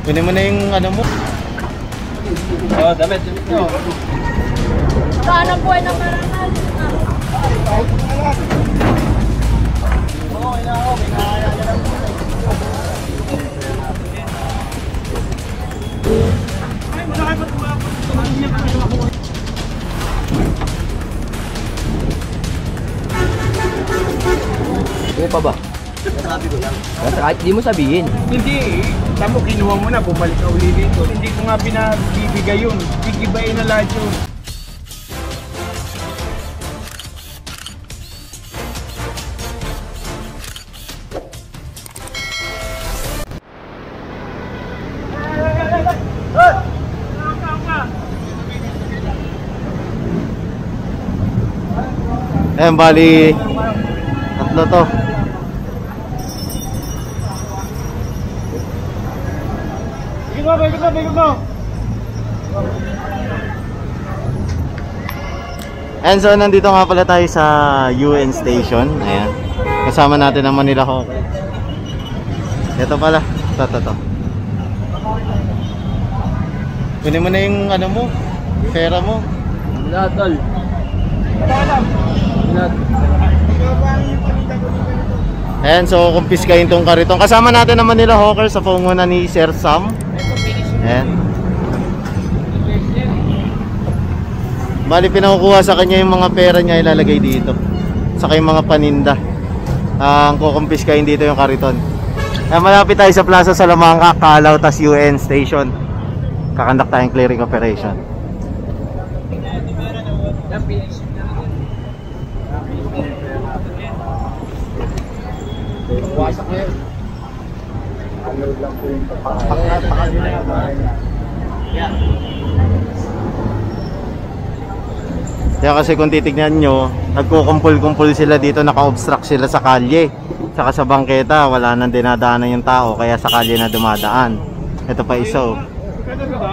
Kunin mo na yung ano mo. Oo, damit nyo. Saan ang buhay ng marangal? Oo, ina ako. Minahaya ka lang. Ay, malaki pa tumapos. Hindi ka kayo ako. Ano pa ba? Sabi ko lang. Kahit di mo sabihin. Hindi. Tamo, kinuha mo na. Bumalik ka uli dito. Hindi ko nga pinabibigay yun. Gigibayin na lahat yun. Ayan, bali tatlo to. Bigod mo. And so nandito nga pala tayo sa UN Station. Ayan. Kasama natin ang Manila Hockey. Ito pala. Ito. Kunin mo na yung ano mo. Pera mo. Lahat, tol. Ayan, so kumpiskahin tong kariton. Kasama natin ang Manila Hawker sa pangunguna ni Sir Sam. Ayan. Bali pinakukuha sa kanya yung mga pera niya, ilalagay dito. Saka yung mga paninda. Ang kukumpiskahin dito yung kariton. Ayan, malapit tayo sa Plaza Salamanca, Calao, tas UN Station. Kakandak tayong clearing operation. Wasak na yun. Unload lang po yung Kaya kasi kung titignan nyo, nagkukumpul-kumpul sila dito, naka-obstruct sila sa kalye. Saka sa bangketa, wala nang dinadaanan yung tao, kaya sa kalye na dumadaan. Ito pa isa oh. Kadal ka ba?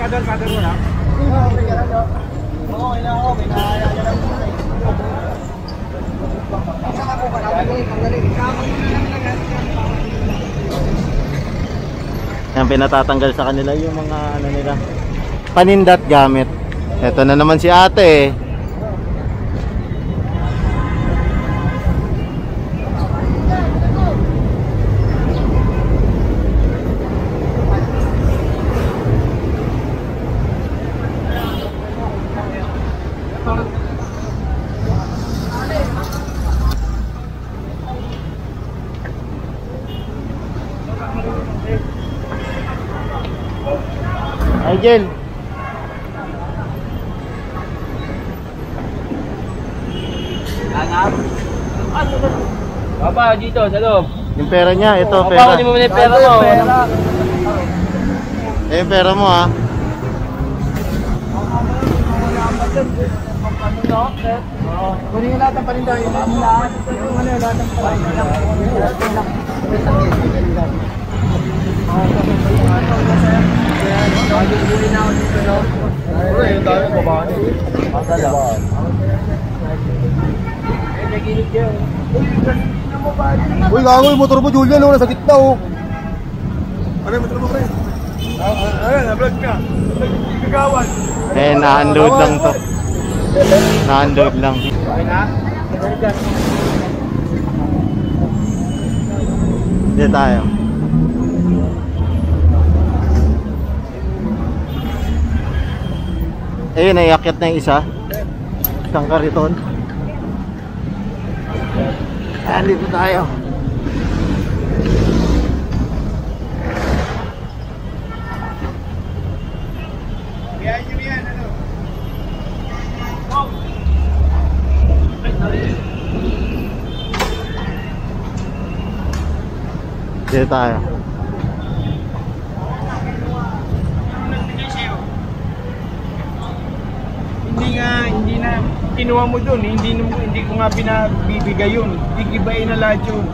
Kadal mo na? Oo, ina ako. Minahaya ka lang. Yan, pinatatanggal sa kanila yung mga ano nila, panindat gamit. Ito na naman si ate. Angel. Papa, dito, sa loob. Yung pera niya, ito Papa, pera. kunin mo muna yung pera mo. Yung pera mo ha. Kunin yung lahat ng paninda. Yung lahat ng paninda. Yung dami ko ba? Uy, gago yung motor mo, Julian, nasa gitna, oh. Ano yung motor mo, pre? Ayun, na-vlog ka. Nagkagawan. Eh, na-unload lang to. Na-unload lang. Okay na? Dito tayo. Ayun, naiakyat na yung isa. Isang kariton. Ayan, dito tayo. Yan, ano? Dito tayo. Hindi na kinuha mo doon, hindi ko nga pinabibigay yun. Gigibayin na lahat yun.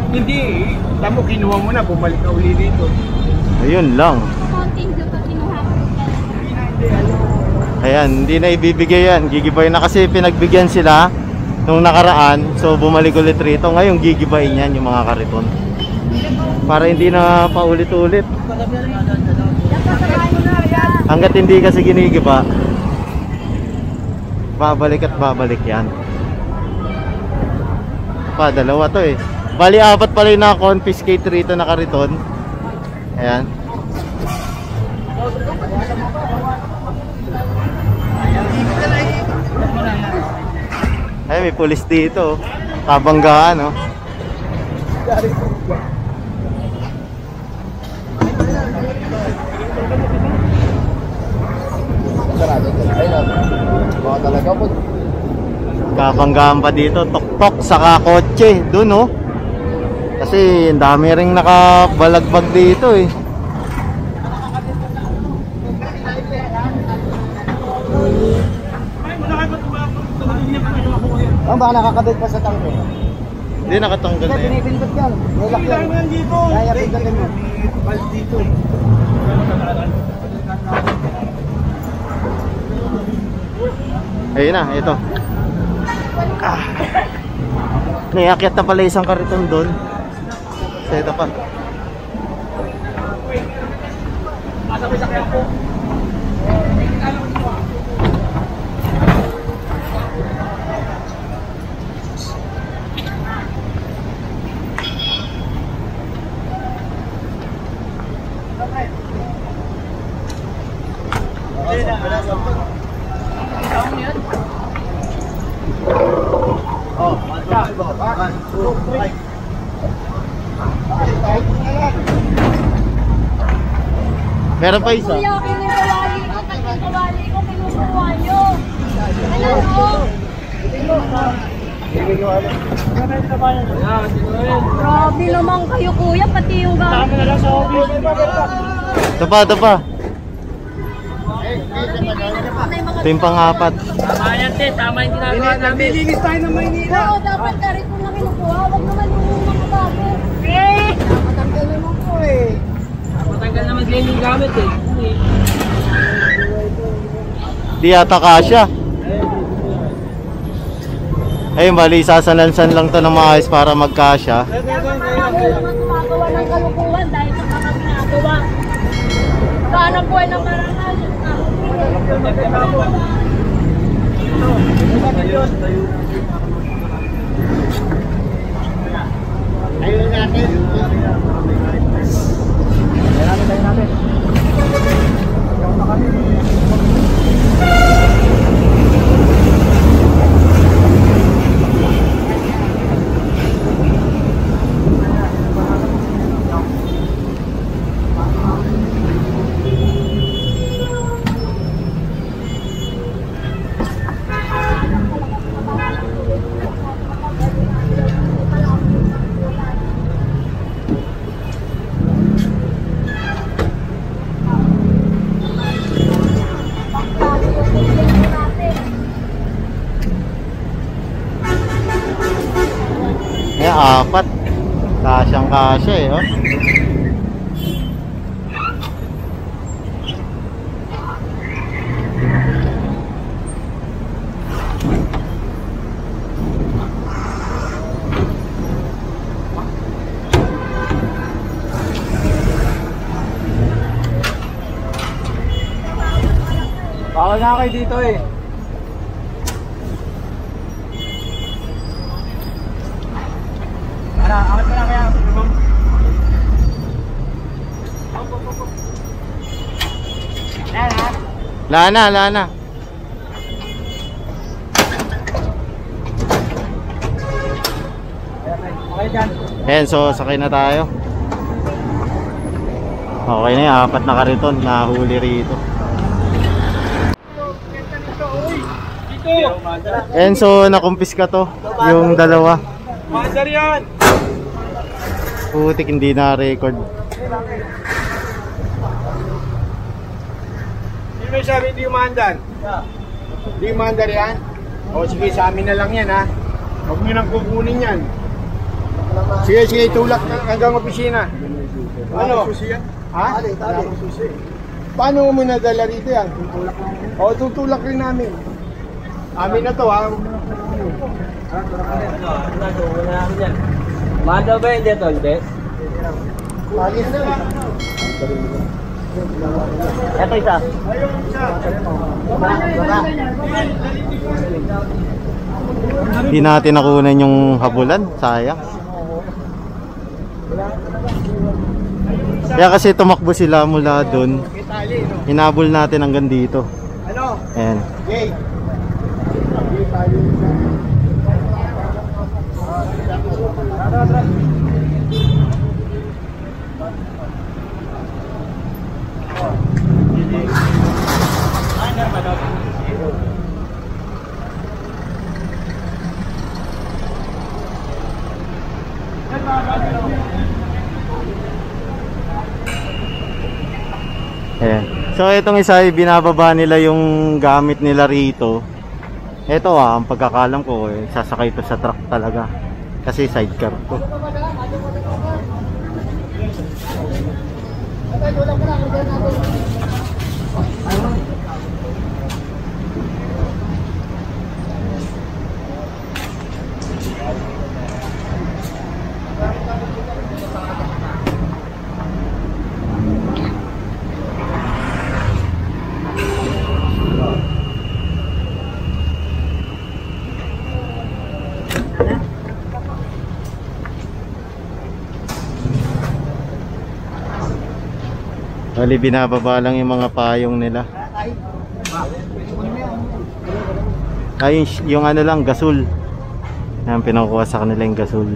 Hindi, tamo kinuha mo na, bumalik ka uli dito. Ayun lang. Konting dito kinuha ko. Ayan, hindi na ibibigay yan. Gigibay na kasi pinagbigyan sila nung nakaraan. So bumalik ulit rito. Ngayon gigibayin yan yung mga kariton. Hindi, Para hindi na paulit-ulit. Hanggat hindi kasi ginigiba, babalik at babalik yan. Pa, dalawa to eh. Bali, 4 pala yung na-confiscate rito na kariton. Ayan. Ay, may pulis dito. Kabanggaan, oh. Kabanggaan pa dito. Tok-tok saka kotse. Dun, oh. Kasi ang dami ring nakabalagbag dito, eh. Ang baka nakakabit pa sa tangke. Hindi, nakatanggal na yan. Pinipindot yan. May lock yan. Kaya pindutin mo. Bal dito. Ayun na, ito. Naiakyat na pala isang kariton doon. So ito pa. Meron pa isa. Kuya, kinukawali ko, kinukawali ko, kinukuha nyo. Alam mo? Grabe naman kayo kuya, pati yung gamit. Ito pa, ito pa. Ito yung pang-4. Tama yan, te. Tama yung ginagawa namin. Nilinis tayo ng Maynila. Oo, dapat ka rin kung na kinukuha. Huwag naman yung mga bago. Matanggal naman po eh. Matanggal naman din yung gamit, eh. Di yata kasya. Ayun, bali, sasanlansan lang to ng maayos para magkasya. Marami naman gumagawa ng kalukuhan dahil sa mga ginagawa. Saan ang buhay ng marangal? Ayun natin. Ayan, 4. Kasyang kasya eh, oh. Bawal na kayo dito eh. Angat mo na kaya. Lana, lana. Okay dyan. Ayan, so sakay na tayo. Okay na yung 4 na kariton. Nahuli rito. Dito. Ayan, so nakumpiska to. Yung dalawa. Mandar yan. Putik, hindi na-record. Hindi may sabi hindi umandar. Hindi umandar yan. O sige, sa amin na lang yan ha. Huwag nyo nang kukunin yan. Sige, sige, tulak hanggang opisina. Ano? Ha? Paano mo nadala rito yan? O, tutulak rin namin. Amin na to ha. Mahal daw ba hindi, tol? Hindi? Ito isa. Hindi natin nakunan yung habulan, sayang. Kaya kasi tumakbo sila mula doon. Hinabol natin hanggang dito. Ano? Ayan. Yay! Ayan. So itong isa ay binababa nila yung gamit nila rito. Ito ang pagkakalam ko sasakay ito sa truck talaga. Kasi sidecar to. Bali binababa lang yung mga payong nila. Ay yung ano lang gasol. Yan pinakuha sa kanila yung gasol.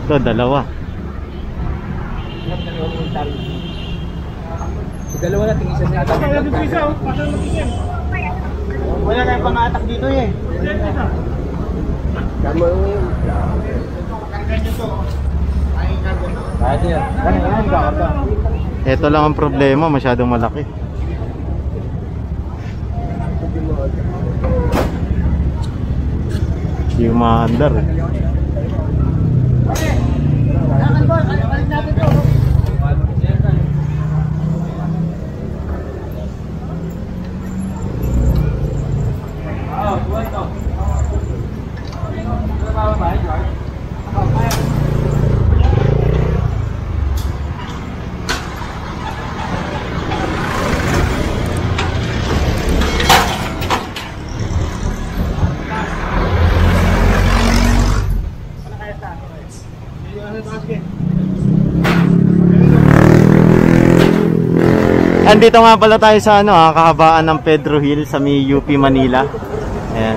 Ito, dalawa. Dalawa na, tingin siya niya. Wala na yung pang-atak dito eh. Tama yun. Ito lang ang problema, masyadong malaki. Yung maandar eh. Andito nga pala tayo sa ano, kahabaan ng Pedro Hill sa may UP Manila. Ayan.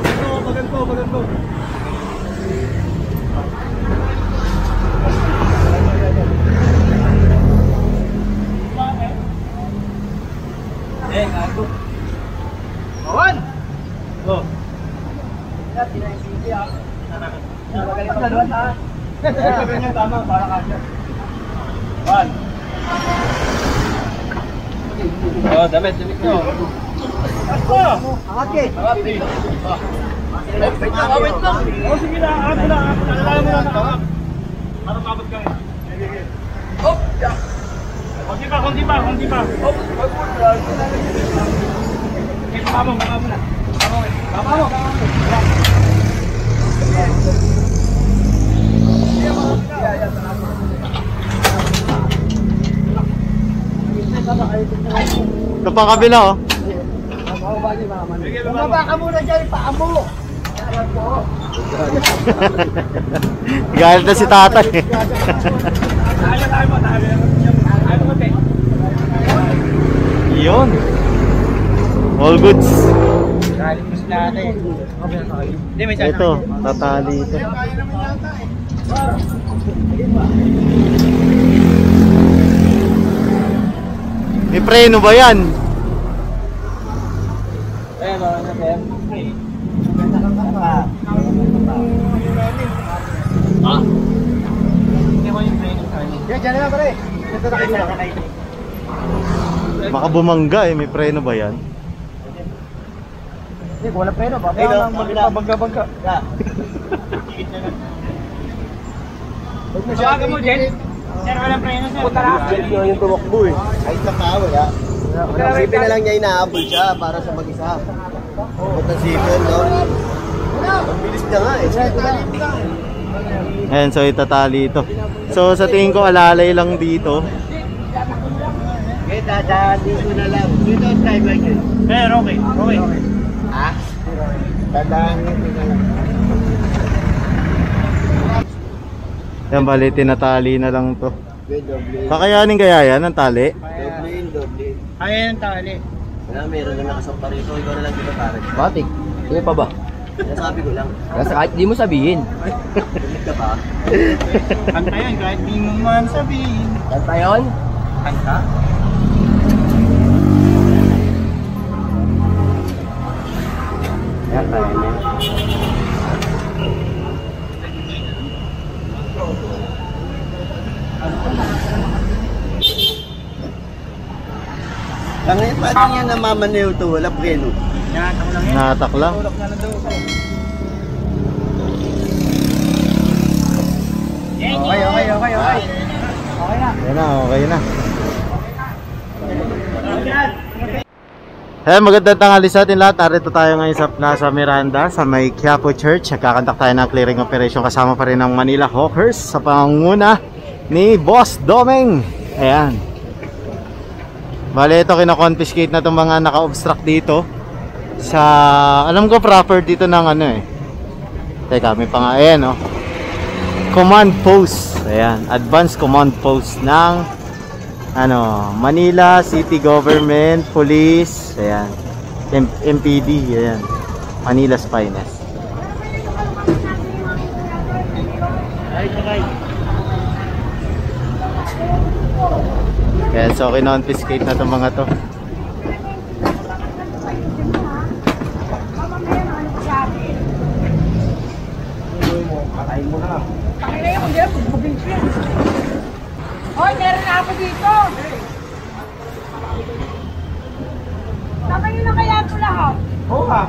Oh, damit nyo. Akit! Wait lang. Oh, sige na, ako na. Alam mo na. Para mabot ka. Oh, yeah. Kundi pa. Oh, Baba mo na. Baba mo. Ito pang kabila oh. Bumaba ka muna dyan, paa mo. Galit na si tatay. Yun. All goods. Galing mo sila ate. Hindi, may sasakay. Ito, tatali ito. May preno ba yan? Eh, mga na sir. Ah? Hindi mo yung training sa akin. Kaya dyan na lang pare. Ito na kayo. Baka bumangga eh, may preno ba yan? Hindi, wala preno. Bakit lang magpabangga-bangga? Tawagan mo, Jen. Sir, walang preno, sir. Yung tumakbo eh. Kahit sa tao, wala. Isipin na lang niya inaabol siya para sa mag-isa. Punta sipin, no? Ang bilis niya nga eh. Ayan, so itatali ito. So sa tingin ko alalay lang dito. Okay, dadaan dito na lang. Dito ang time like yun. Pero okay, okay. Ha? Dadaan dito na lang. Yan, bali tinatali na lang to. Doble. Kakayanin kaya yan ang tali? Doble. Ayan ang tali. Wala, meron na nakasampa rito. Ikaw na lang dito parang. Batik, sino pa ba? Nasabi ko lang. Kasi kahit di mo sabihin. Tulit ka ba? Kanta yan, kahit di mo man sabihin. Kanta yun? Kanta? Yan tayo na. Tangin, paano niya namamaneho to? Wala preno. Yan, ako lang yan. Natak lang. Tulak na lang daw ako. Okay, okay, okay, okay. Okay na. Yan na, okay na. Hey, magandang tanghali sa atin lahat. Narito tayo ngayon sa Plaza Miranda sa may Quiapo Church. Kakantak tayo ng clearing operation kasama pa rin ng Manila Hawkers sa pangunguna ni Boss Domeng. Ayan. Bale, ito kina-confiscate na itong mga naka-obstruct dito sa, alam ko proper dito ng ano eh. Teka, may pang, ayan oh. Command post. Ayan, advanced command post ng ano, Manila City Government Police. Ayan, MPD. Ayan, Manila's finest. Ayan, so kinonfiscate na itong mga to. Hoy, meron na ako dito. Tamayin na kaya ito lahat. Oo ha.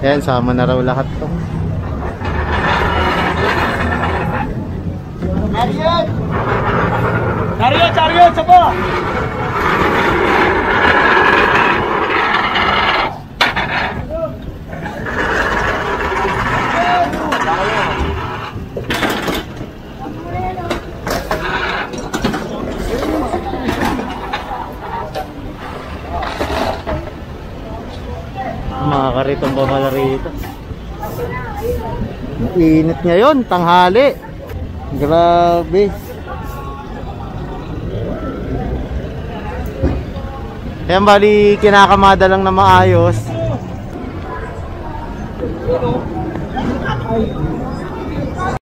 Ayan, sama na raw lahat to. Ariel! Chariot, chariot, sabo! Mga karitong pa pala rito. Init ngayon, tanghali. Grabe. Ayan, bali kinakamada lang na maayos.